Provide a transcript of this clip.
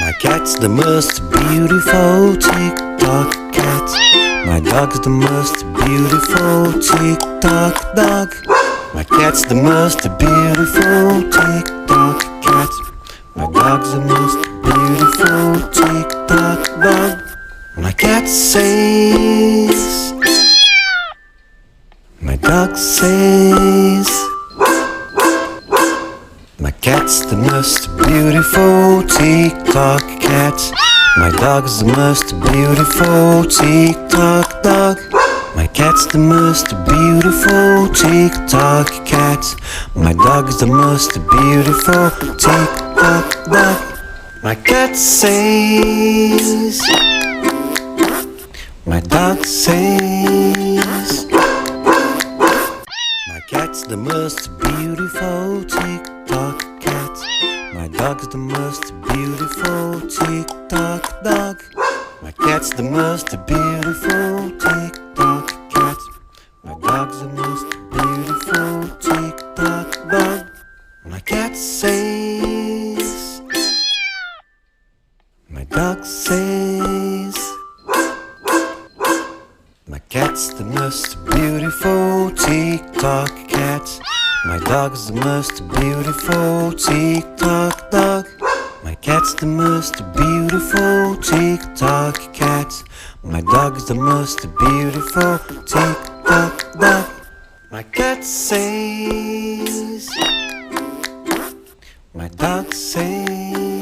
My cat's the most beautiful tick-tock cat. My dog's the most beautiful tick-tock dog. My cat's the most beautiful tick-tock cat. My dog's the most beautiful tick-tock dog. My cat says, my dog says, my cat's the most beautiful tick-tock cat. My dog's the most beautiful tick-tock dog. My cat's the most beautiful tick-tock cat. My dog's the most beautiful tick-tock dog. My cat says, my dog says, my cat's the most beautiful tick-tock cat. My dog's the most beautiful tick-tock dog. My cat's the most beautiful tick-tock cat. My dog's the most beautiful tick-tock dog. My cat says, my dog says, my cat's the most beautiful tick-tock cat. My dog's the most beautiful tick-tock dog. My cat's the most beautiful tick-tock cat. My dog's the most beautiful tick-tock dog. My cat says, my dog says,